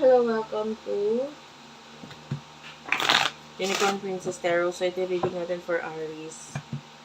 Hello, welcome to Unicorn Princess Tarot. So, ito reading natin for Aries.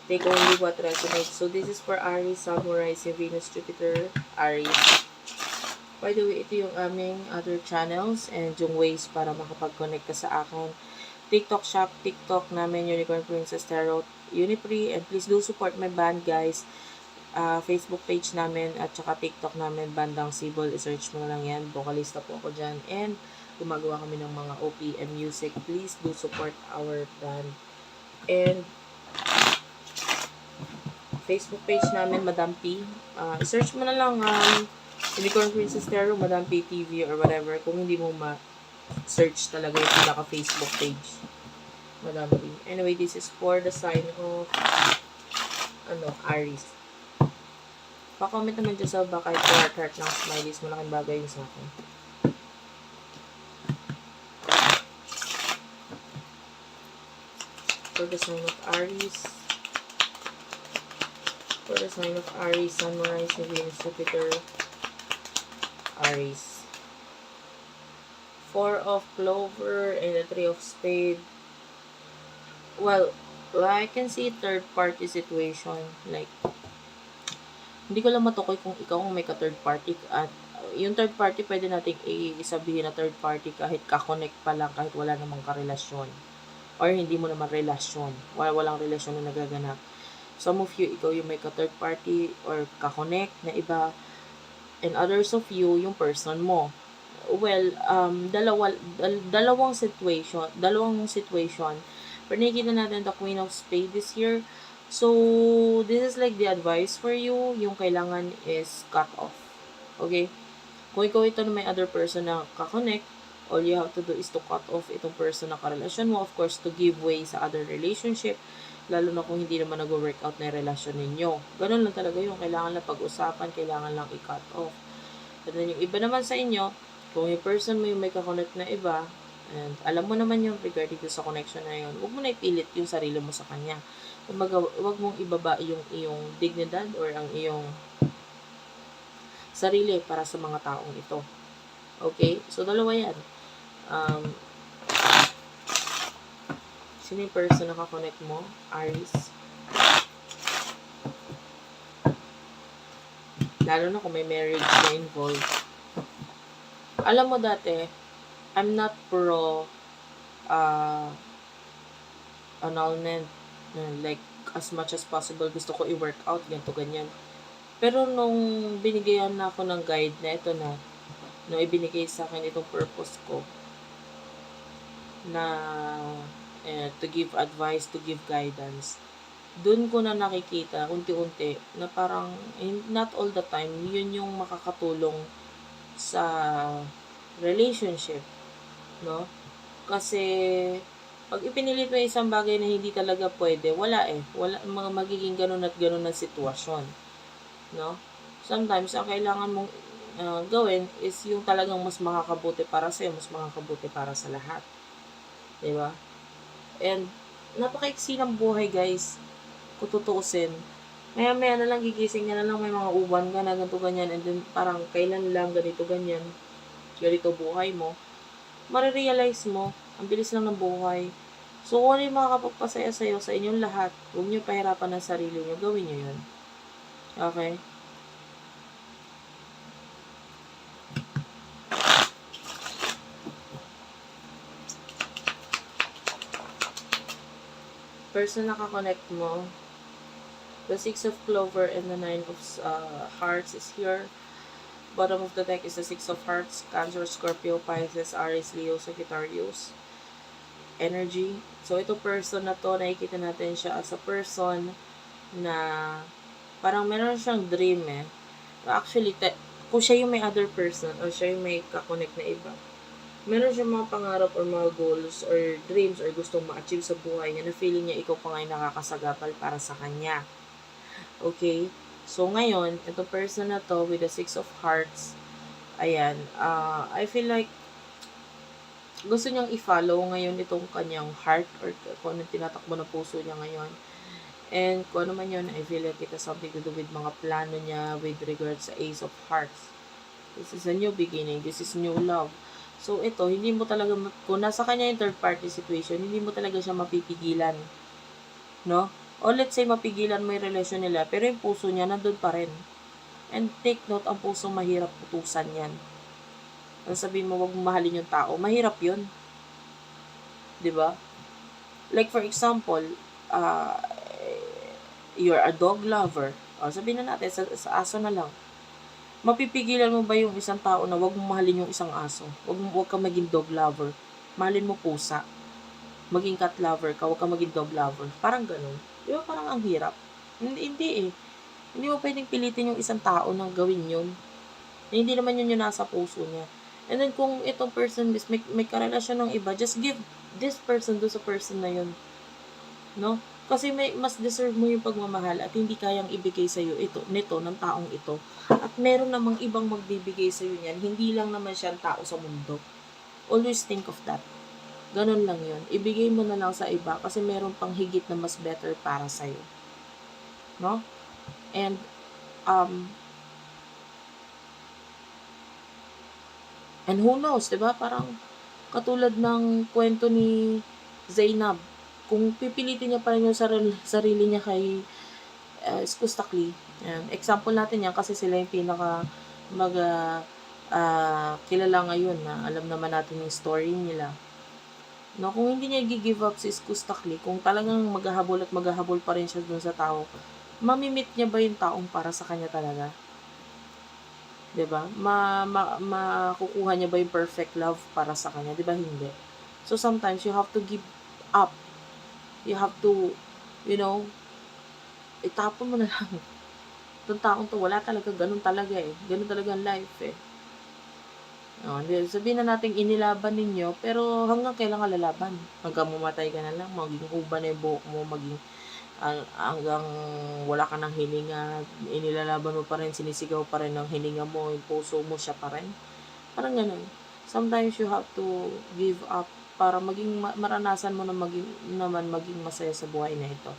Take only what resonates. So, this is for Aries, Samurai, si Venus, Jupiter, Aries. By the way, ito yung aming other channels and yung ways para makapag-connect ka sa akin. TikTok shop, TikTok namin, Unicorn Princess Tarot, Unipree, and please do support my band, guys. Facebook page namin at saka TikTok namin, Bandang Sibol. I-search mo na lang yan. Vocalista po ako dyan. And gumagawa kami ng mga OPM music. Please do support our band. And Facebook page namin, Madam P. I-search mo na lang Unicorn Princess Tarot, Madam P TV or whatever. Kung hindi mo ma-search talaga yung pinaka-Facebook page. Madam P. Anyway, this is for the sign of Aries. Pa-comment naman dyan sa baka ito heart ng smileys. Malaking bagay yun sa akin. For the sign of Aries. For the sign of Aries, Sun, Moon, Rising, Venus, Jupiter, Aries. 4 of Clover and the 3 of Spade. Well, I can see third party situation. Like, hindi ko lang matukoy kung ikaw ang may ka-third party at yung third party pwede nating isabihin na third party kahit ka-connect pa lang, kahit wala namang karelasyon or hindi mo naman relasyon, walang relasyon na nagaganap. Some of you, ikaw yung may ka-third party or ka-connect na iba, and others of you, yung person mo. Well, dalawang situation. Pero nakikita natin the Queen of Spades this year. So, this is like the advice for you. Yung kailangan is cut off. Okay? Kung ikaw ito na may other person na kakonect, all you have to do is to cut off itong person na karelasyon mo. Of course, to give way sa other relationship. Lalo na kung hindi naman nag-work out na yung relasyon ninyo. Ganun lang talaga yung kailangan lang pag-usapan, kailangan lang i-cut off. And then yung iba naman sa inyo, kung yung person mo yung may kakonect na iba, and alam mo naman yung regarding sa connection na yun, huwag mo na ipilit yung sarili mo sa kanya. Huwag mong ibaba yung iyong dignidad or ang iyong sarili para sa mga taong ito. Okay? So, dalawa yan. Sino yung person na kakonect mo? Aries. Lalo na kung may marriage na involved. Alam mo dati, I'm not pro annulment. Like, as much as possible, gusto ko i-work out, ganito, ganyan. Pero nung binigyan na ako ng guide na ito na, nung ibinigay sa akin itong purpose ko, na to give advice, to give guidance, dun ko na nakikita, unti-unti, na parang, not all the time, yun yung makakatulong sa relationship, no? Kasi, pag ipinilit mo isang bagay na hindi talaga pwede, wala mga magiging ganun at ganun na sitwasyon, no? Sometimes, ang kailangan mong gawin is yung talagang mas makakabuti para sa'yo, mas makakabuti para sa lahat. Diba? And, napakaiksi ng buhay, guys. Kung tutuusin, maya-maya na lang gigising ka na lang, may mga uban ka na, ganito, ganyan, and then parang kailan lang, ganito, ganyan, ganito buhay mo, marirealize mo, ang bilis lang ng buhay. So, kung ano yung makakapagpasaya sa'yo sa inyong lahat, huwag nyo pahirapan ng sarili nyo, gawin nyo yun. Okay? Person na kakonect mo, the 6 of Clover and the 9 of Hearts is here. Bottom of the deck is the 6 of Hearts, Cancer, Scorpio, Pisces, Aries, Leo, Sagittarius energy. So, ito person na to, nakikita natin siya as a person na parang meron siyang dream Actually, kung siya yung may other person or siya yung may kakonect na iba, meron siyang mga pangarap or mga goals or dreams or gustong ma-achieve sa buhay niya na feeling niya ikaw pa nga yung nakakasagapal para sa kanya. Okay? So, ngayon, itong person na to with the 6 of Hearts, ayan, I feel like gusto niyang i-follow ngayon itong kanyang heart or kung anong tinatakbo na puso niya ngayon. And kung ano man yun, I feel like it has something to do with mga plano niya with regards sa Ace of Hearts. This is a new beginning. This is new love. So, ito, hindi mo talaga, kung nasa kanya yung third party situation, hindi mo talaga siya mapipigilan. No? O let's say, mapigilan mo yung relasyon nila, pero yung puso niya, nandun pa rin. And take note, ang puso mahirap putusan yan. Ang sabihin mo, wag mo mahalin yung tao, mahirap yun. 'Di ba? Like for example, uh, you're a dog lover. O, sabihin na natin, sa aso na lang. Mapipigilan mo ba yung isang tao na wag mo mahalin yung isang aso? Wag kang maging dog lover. Mahalin mo pusa. Maging cat lover ka, wag kang maging dog lover. Parang ganun. Di ba parang ang hirap? Hindi eh. Hindi mo pwedeng pilitin yung isang tao na gawin yun. Hindi naman yun yung nasa puso niya. And then kung itong person is may karelasyon ng iba, just give this person do sa person na yun. No? Kasi mas deserve mo yung pagmamahal at hindi kayang ibigay sa iyo nito ng taong ito. At meron namang ibang magbibigay sa iyo niyan, hindi lang naman siya ang tao sa mundo. Always think of that. Ganun lang yun. Ibigay mo na lang sa iba kasi meron pang higit na mas better para sa iyo. No? And who knows, 'di ba? Parang katulad ng kwento ni Zainab, kung pipilitin niya pa rin yung sarili niya kay Skustakli. Example natin yan kasi sila yung pinaka kilala ngayon na alam naman natin yung story nila. No, kung hindi niya i-give up si Skustakli, kung talagang maghahabol pa rin siya dun sa tao, mamimit niya ba yung taong para sa kanya talaga? 'Di ba? Makukuha niya ba yung perfect love para sa kanya? 'Di ba hindi? So sometimes you have to give up. You have to, itapon mo na lang. Itong taong to, wala talaga, ganun talaga eh. Ganun talaga ang life eh. Sabihin na natin inilaban ninyo, pero hanggang kailan ka lalaban? Hanggang mamatay ka na lang, maging uban na yung buhok mo, hanggang wala ka ng hininga, inilalaban mo pa rin, sinisigaw pa rin ng hininga mo, yung puso mo, siya pa rin. Parang ganun. Sometimes you have to give up para maging maranasan mo na maging masaya sa buhay na ito.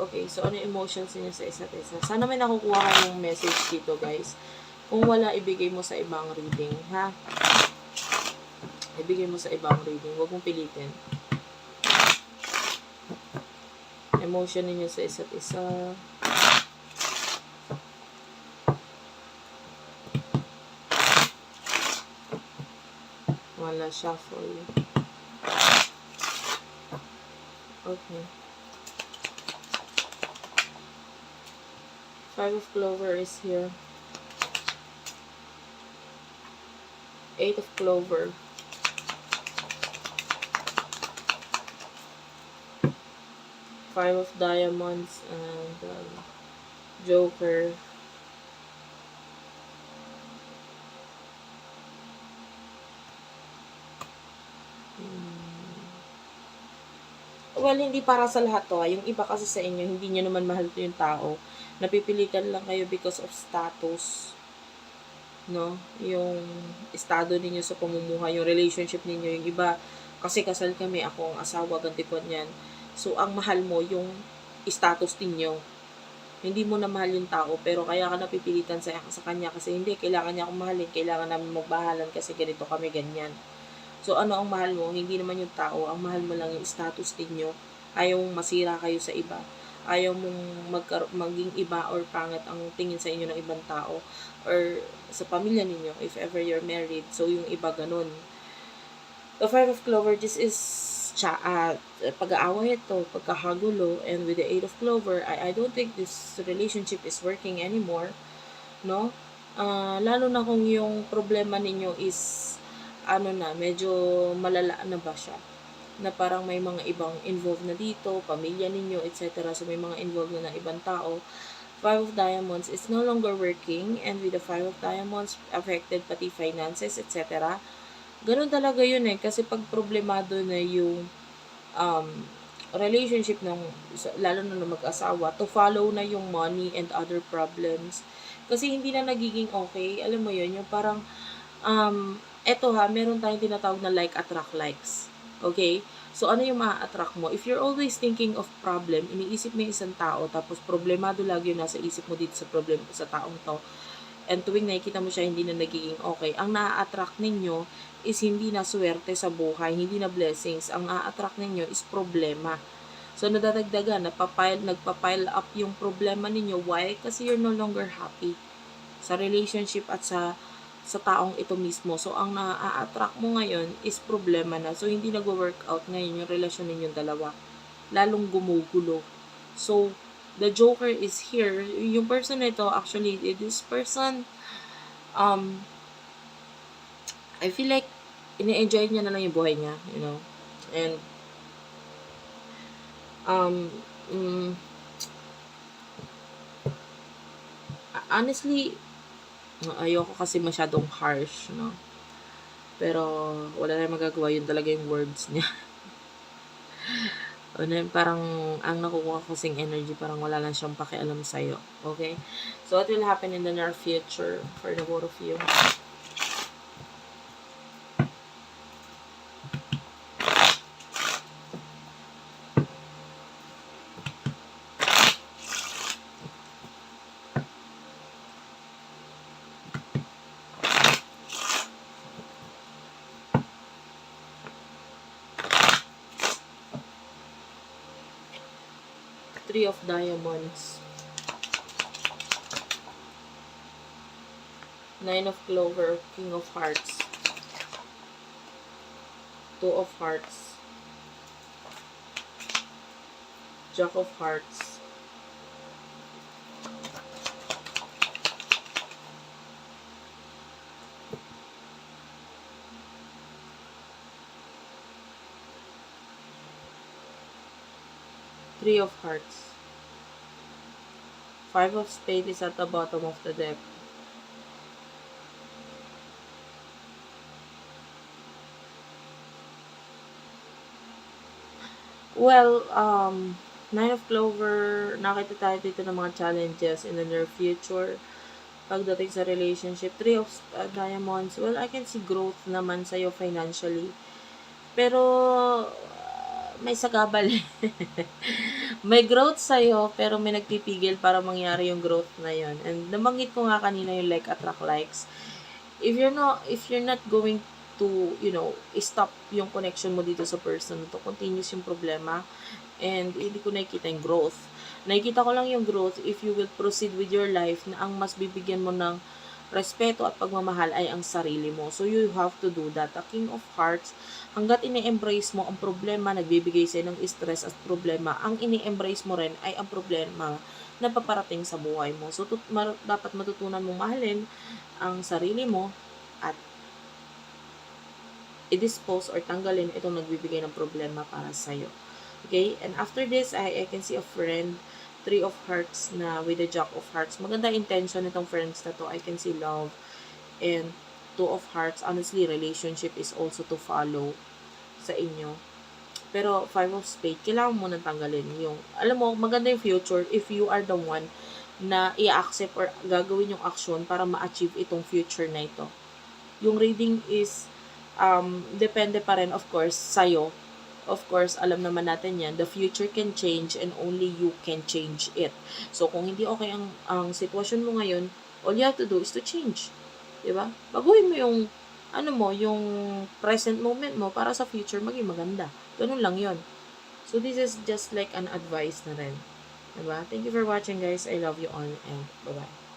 Okay, so ano yung emotions niyo sa isa't isa? Sana may nakukuha kayong message dito, guys. Kung wala, ibigay mo sa ibang reading, ha? Ibigay mo sa ibang reading. Huwag mong pilitin. Emotion niyo sa isa't isa. Wala, shuffle. Okay. 5 of Clover is here. 8 of Clover. 5 of Diamonds and Joker. Well, hindi para sa lahat to. Yung iba kasi sa inyo, hindi nyo naman mahal to yung tao. Napipilitan lang kayo because of status. No? Yung estado ninyo sa pamumuhay, yung relationship ninyo. Yung iba, kasi kasal kami, ako ang asawa, ganti po niyan. So, ang mahal mo, yung status ninyo. Hindi mo na mahal yung tao, pero kaya ka napipilitan sa kanya kasi hindi, kailangan niya akong mahalin, kailangan namin magbahalan kasi ganito kami, ganyan. So, ano ang mahal mo? Hindi naman yung tao. Ang mahal mo lang yung status ninyo. Ayaw mong masira kayo sa iba. Ayaw mong maging iba or pangit ang tingin sa inyo ng ibang tao. Or sa pamilya ninyo, if ever you're married. So, yung iba ganun. The 5 of Clover, this is pag-aaway ito, pagkakagulo. And with the 8 of Clover, I don't think this relationship is working anymore. No? Lalo na kung yung problema ninyo is medyo malala na ba siya? Na parang may mga ibang involved na dito, pamilya ninyo, etc. So, may mga involved na ibang tao. 5 of Diamonds is no longer working, and with the 5 of Diamonds, affected pati finances, etc. Ganun talaga yun eh, kasi pag problemado na yung relationship lalo na mag-asawa, to follow na yung money and other problems. Kasi hindi na nagiging okay, alam mo yun, yung parang eto meron tayong tinatawag na like attract likes. Okay? So, ano yung ma-attract mo? If you're always thinking of problem, iniisip mo yung isang tao, tapos problemado lagi yung nasa isip mo dito sa taong to, and tuwing nakikita mo siya hindi na nagiging okay, ang naa-attract ninyo is hindi na swerte sa buhay, hindi na blessings. Ang naa-attract ninyo is problema. So, nadadagdagan, nagpa-pile up yung problema ninyo. Why? Kasi you're no longer happy sa relationship at sa taong ito mismo. So, ang naa-attract mo ngayon is problema na. So, hindi nag-work out ngayon yung relasyon ninyong dalawa. Lalong gumugulo. So, the Joker is here. Yung person na ito, actually, this person, I feel like, ini-enjoy niya na lang yung buhay niya, you know. And, honestly, ayoko kasi masyadong harsh, no. Pero, wala na magagawa, yun talaga yung words niya. Parang, ang nakukuha ko kasing energy, parang wala lang siyang pakialam sa'yo. Okay? So, what will happen in the near future for the both of you? Three of Diamonds. Nine of Clover, King of Hearts. Two of Hearts. Jack of Hearts. Three of Hearts. Five of Spades is at the bottom of the deck. Well, Nine of Clover, nakita tayo dito ng mga challenges in the near future. Pagdating sa relationship, Three of Diamonds, well, I can see growth naman sa'yo financially. Pero, may sagabal. May growth sa'yo, pero may nagpipigil para mangyari yung growth na yon. And nabanggit ko nga kanina yung like, attract likes. If you're not going to, stop yung connection mo dito sa person to, continuous yung problema, and hindi ko nakikita yung growth. Nakikita ko lang yung growth if you will proceed with your life na ang mas bibigyan mo ng respeto at pagmamahal ay ang sarili mo. So, you have to do that. The King of Hearts, hanggat ini-embrace mo ang problema, nagbibigay sa'yo ng stress at problema, ang ini-embrace mo rin ay ang problema na paparating sa buhay mo. So, dapat matutunan mong mahalin ang sarili mo at i-dispose or tanggalin itong nagbibigay ng problema para sa'yo. Okay? And after this, I can see a friend, Three of Hearts na with the Jack of Hearts. Maganda intention nitong friends na to. I can see love. And Two of Hearts, honestly, relationship is also to follow sa inyo. Pero Five of Spades, kailangan mo nang tanggalin yung, alam mo, maganda yung future if you are the one na i-accept or gagawin yung action para ma-achieve itong future na ito. Yung reading is, depende pa rin, of course, sa'yo. Of course, alam naman natin yan, the future can change and only you can change it. So, kung hindi okay ang sitwasyon mo ngayon, all you have to do is to change. Diba? Baguhin mo yung present moment mo para sa future maging maganda. Ganun lang yon. So, this is just like an advice na rin. Diba? Thank you for watching, guys. I love you all and bye-bye.